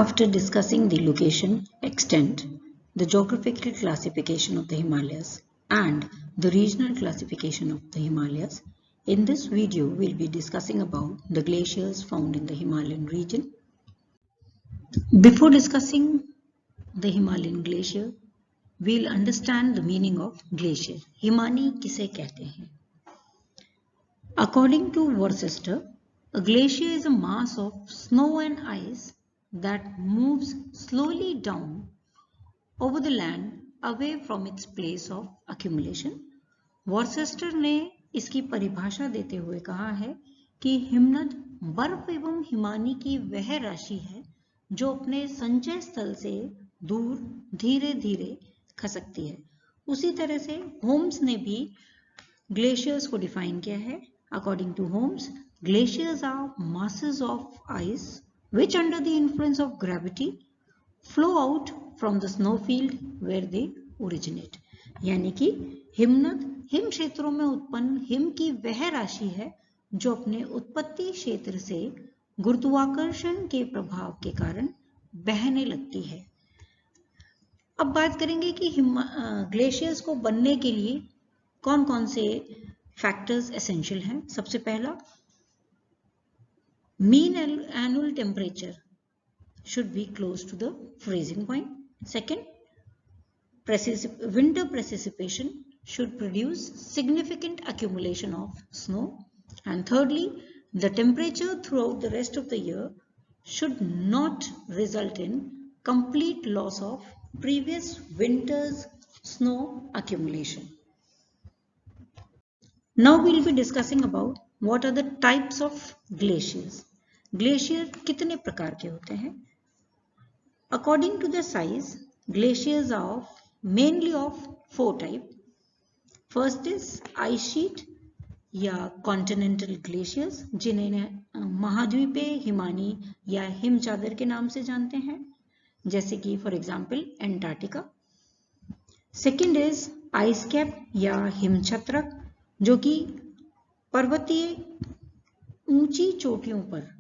After discussing the location, extent, the geographical classification of the Himalayas and the regional classification of the Himalayas, in this video we'll be discussing about the glaciers found in the Himalayan region. Before discussing the Himalayan glacier, we'll understand the meaning of glacier. Himani किसे कहते हैं? According to Worcester, a glacier is a mass of snow and ice that moves slowly down over the land away from its place of accumulation. Worcester ने इसकी परिभाषा देते हुए कहा है कि हिमनद बर्फ एवं हिमानी की वह राशि है जो अपने संचय स्थल से दूर धीरे धीरे खसकती है. उसी तरह से होम्स ने भी ग्लेशियर्स को डिफाइन किया है. According to Holmes, glaciers are masses of ice which under the influence of gravity flow out from the snowfield where they originate. यानी कि हिमनद हिम क्षेत्रों में उत्पन्न हिम की वह राशि है जो अपने उत्पत्ति क्षेत्र से गुरुत्वाकर्षण के प्रभाव के कारण बहने लगती है. अब बात करेंगे कि ग्लेशियर्स को बनने के लिए कौन कौन से फैक्टर्स एसेंशियल हैं. सबसे पहला, mean annual temperature should be close to the freezing point. Second, winter precipitation should produce significant accumulation of snow. And thirdly, the temperature throughout the rest of the year should not result in complete loss of previous winter's snow accumulation. Now we will be discussing about what are the types of glaciers. Glacier कितने प्रकार के होते हैं? According to the size, glaciers are mainly of four types. First is ice sheet या continental glaciers, जिन्हें महाद्वीपीय हिमानी या him चादर के नाम से जानते हैं, जैसे कि for example Antarctica. Second is ice cap या हिमछत्रक, जो कि पर्वतीय ऊंची चोटियों पर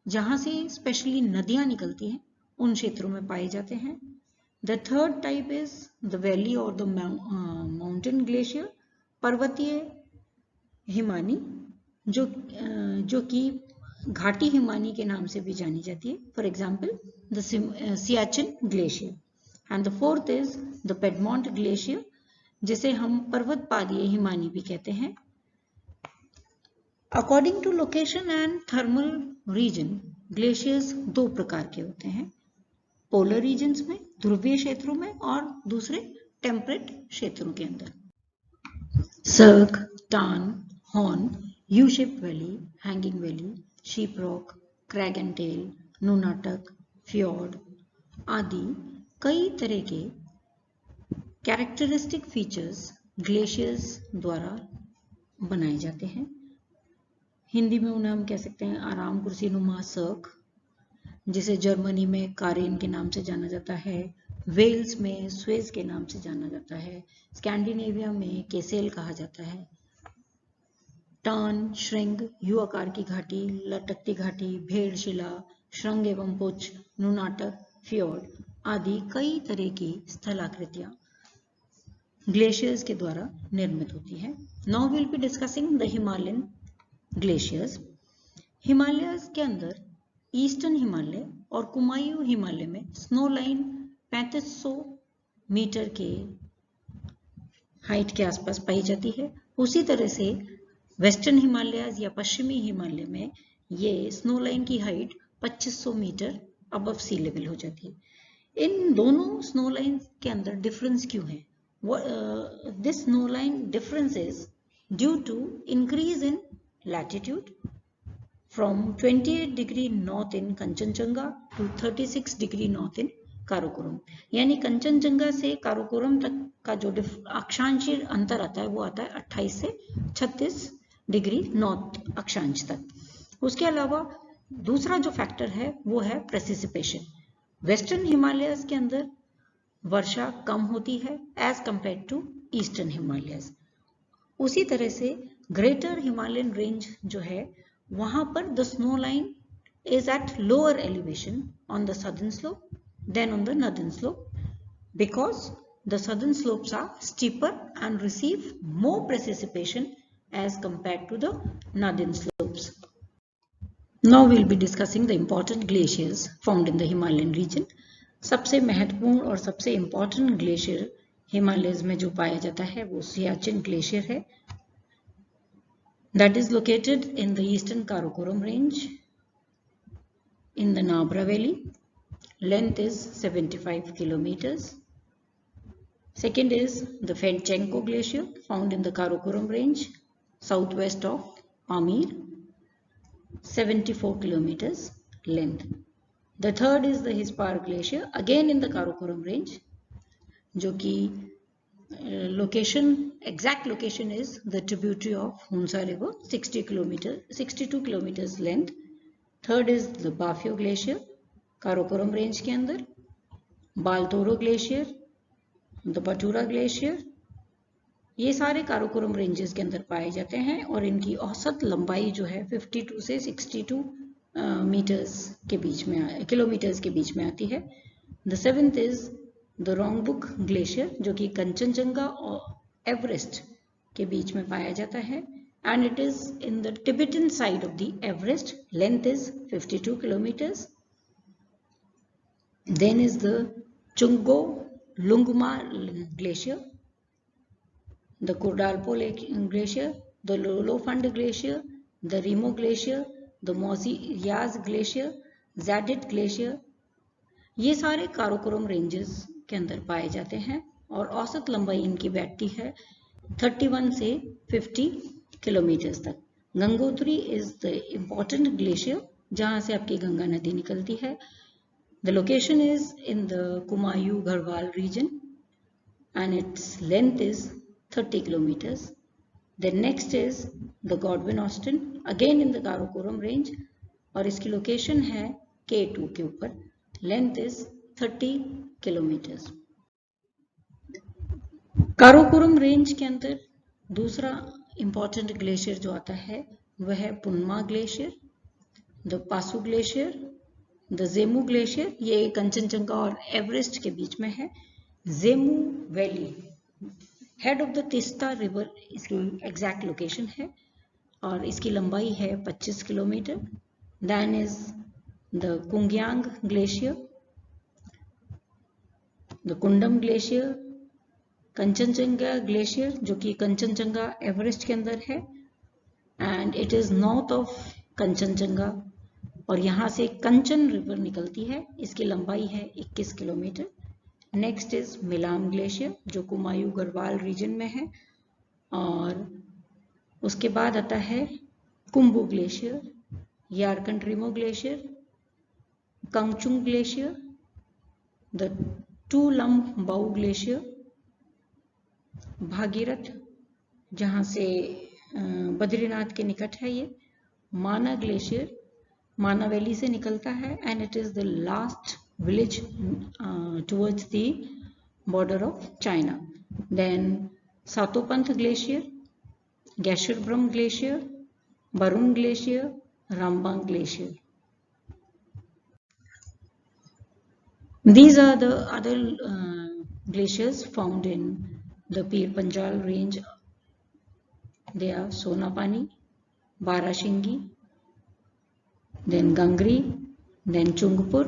जहां से स्पेशली नदियां निकलती हैं उन क्षेत्रों में पाए जाते हैं. The third type is the valley और द माउंटेन ग्लेशियर, पर्वतीय हिमानी जो कि घाटी हिमानी के नाम से भी जानी जाती है, for example the Siachen glacier. And the fourth is the piedmont glacier, जिसे हम पर्वत पादीय हिमानी भी कहते हैं. According to location and thermal region, glaciers दो प्रकार के होते हैं. पोलर रीजन्स में, ध्रुवीय क्षेत्रों में, और दूसरे टेम्परेट क्षेत्रों के अंदर. Cirque, tarn, horn, U shape valley, hanging valley, sheep rock, crag and tail, nunatak, fjord आदि कई तरह के कैरेक्टरिस्टिक फीचर्स ग्लेशियर्स द्वारा बनाए जाते हैं. हिंदी में उन्हें हम कह सकते हैं आराम कुर्सी नुमा सर्क, जिसे जर्मनी में कारेन के नाम से जाना जाता है, वेल्स में स्वेज के नाम से जाना जाता है, स्कैंडिनेविया में केसेल कहा जाता है. टान, श्रिंग, यू आकार की घाटी, लटकती घाटी, भेड़ शिला, श्रृंग एवं पुच्छ, नूनाटक, फ्योर्ड आदि कई तरह की स्थलाकृतियां ग्लेशियर्स के द्वारा निर्मित होती है. Now will be discussing the Himalayan glaciers. Himalayas के अंदर ईस्टर्न हिमालय और कुमायूं हिमालय में स्नो लाइन 3500 मीटर के हाइट के आसपास पाई जाती है. उसी तरह से वेस्टर्न हिमालयस या पश्चिमी हिमालय में ये स्नो लाइन की height 2500 metre above sea level हो जाती है. इन दोनों स्नो लाइन के अंदर डिफरेंस क्यों है? This snow line difference is due to increase in latitude from 28 degree north in Kanchenjunga to 36 degree north in Karakoram. यानी कंचनजंगा से काराकोरम तक का जो अक्षांशीय अंतर आता है वो आता है 28 से 36 डिग्री नॉर्थ अक्षांश तक. उसके अलावा दूसरा जो फैक्टर है वो है प्रेसिपिटेशन. वेस्टर्न हिमालयस के अंदर वर्षा कम होती है as compare to eastern Himalayas. उसी तरह से ग्रेटर हिमालयन रेंज जो है वहां पर the snow line is at lower elevation on the southern slope than on the northern slope, because the southern slopes are steeper and receive more precipitation as compared to the northern slopes. Now we will be discussing the important glaciers found in the Himalayan region. सबसे महत्वपूर्ण और सबसे important glacier Himalayas में जो पाया जाता है वो सियाचिन ग्लेशियर है. That is located in the eastern Karakoram range in the Nabra Valley. Length is 75 kilometers. Second is the Fedchenko Glacier found in the Karakoram range southwest of Pamir, 74 kilometers length. The third is the Hispar Glacier, again in the Karakoram range, जो कि exact location is the tributary of Hunza River, 62 kilometers length. Third is the Bafio Glacier, Karakoram range के अंदर. Baltoro Glacier, the Batura Glacier, ये सारे Karakoram ranges के अंदर पाए जाते हैं और इनकी औसत लंबाई जो है 52 से 62 किलोमीटर्स के बीच में आती है. The seventh is the Rongbuk glacier, जो कि कंचनजंगा और एवरेस्ट के बीच में पाया जाता है, and it is in the Tibetan side of the Everest. Length is 52 kilometers. Then is the Chogo Lungma glacier, the Kurdalpo Glacier, the Lolofund Glacier, the Remo Glacier, the Mozi-Yaz Glacier, Zadit Glacier, ये सारे Karakoram ranges के अंदर पाए जाते हैं और औसत लंबाई इनकी बैठती है 31 से 50 किलोमीटर्स तक. Gangotri is the important glacier जहां से आपकी गंगा नदी निकलती है. The location is in the Kumaon Garhwal region and its length is 30 kilometers. Then next is the Godwin Austen, again in the Karakoram range, और इसकी लोकेशन है K2 के ऊपर. Length is 30 kilometres. Karakoram range के अंदर दूसरा इंपॉर्टेंट ग्लेशियर जो आता है वह है Punmah glacier, the Pasu glacier, the Zemu glacier. ये कंचनजंगा और एवरेस्ट के बीच में है. Zemu valley, head of the Teesta river इसकी एग्जैक्ट लोकेशन है और इसकी लंबाई है 25 kilometer. Then is the Kungyang glacier, the Kundam glacier, Kangchenjunga glacier जो कि कंचनजंगा एवरेस्ट के अंदर है and it is north of Kangchenjunga और यहाँ से कंचन रिवर निकलती है. इसकी लंबाई है 21 kilometre. Next is Milam glacier जो कुमायूं गढ़वाल रीजन में है और उसके बाद आता है Khumbu glacier, Yarkand Rimo glacier, Kangchung glacier, the Tulambau glacier, Bhagirath जहां से बद्रीनाथ के निकट है ये, माना ग्लेशियर माना वैली से निकलता है and it is the last village towards the border of China. Then Satopant Glacier, Gasherbrum Glacier, Barun Glacier, Rambang Glacier. These are the other glaciers found in the Pir Panjal range. They are Sonapani, Barashingi, then Gangri, then Chungpur.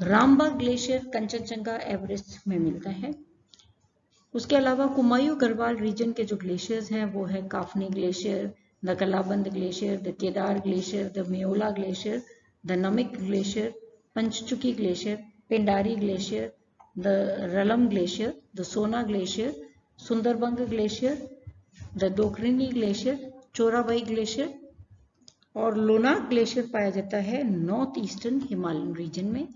Rambagh glacier Kanchenjunga Everest में मिलता है. उसके अलावा Kumaon Garhwal reason के जो glaciers हैं वो है Kafni glacier, the Kalabaland glacier, the Kedar glacier, the Meola glacier, the Namik glacier, Panchchuli glacier, Pindari glacier, the Ralam glacier, the Sona glacier, Sunderdhunga glacier, the Dokriani glacier, Chorabari glacier और लोनार ग्लेशियर पाया जाता है नॉर्थ ईस्टर्न हिमालयन रीजन में.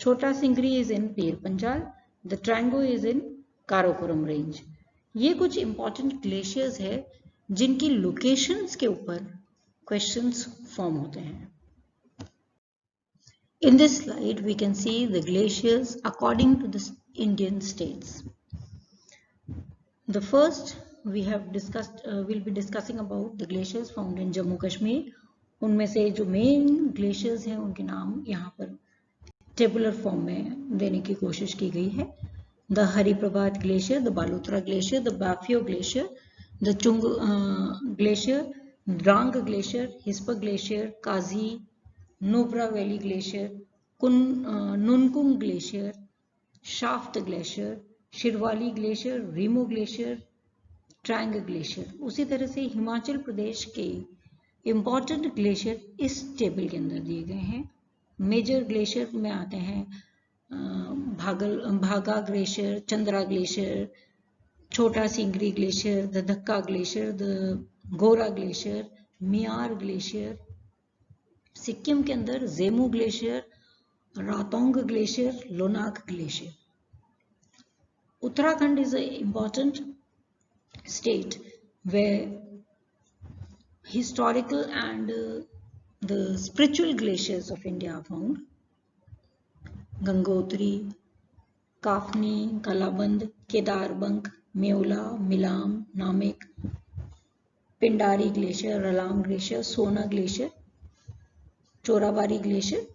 छोटा सिंगरी is in Pir Panjal, the Trango is in Karakoram range. ये कुछ इंपॉर्टेंट ग्लेशियर्स है जिनकी लोकेशंस के ऊपर क्वेश्चंस फॉर्म होते हैं. In this slide we can see the glaciers according to the Indian states. The first we have discussed will be discussing about the glaciers found in Jammu Kashmir उनमें से जो main glaciers हैं उनके नाम यहाँ पर टेबुलर फॉर्म में देने की कोशिश की गई है। The Hariparbat glacier, the Baltoro glacier, the Biafo glacier, the Chung glacier, Drang glacier, Hispar glacier, Kazi, Nubra valley glacier, Nunkun glacier, Shafat glacier, Shirwali glacier, Rimo glacier, Trang glacier. उसी तरह से हिमाचल प्रदेश के इम्पॉर्टेंट ग्लेशियर इस टेबल के अंदर दिए गए हैं। मेजर ग्लेशियर में आते हैं भागा glacier, Chandra glacier, Chhota Shigri glacier, the Dhakka glacier, the Gora glacier, Miyar glacier. Sikkim के अंदर Zemu glacier, Rathong glacier, Lonak glacier. Uttarakhand is an important state where historical and the spiritual glaciers of India are found. Gangotri, Kafni, Kalabaland, Kedarbank, Meola, Milam, Namik, Pindari glacier, Ralam glacier, Sona glacier, Chorabari glacier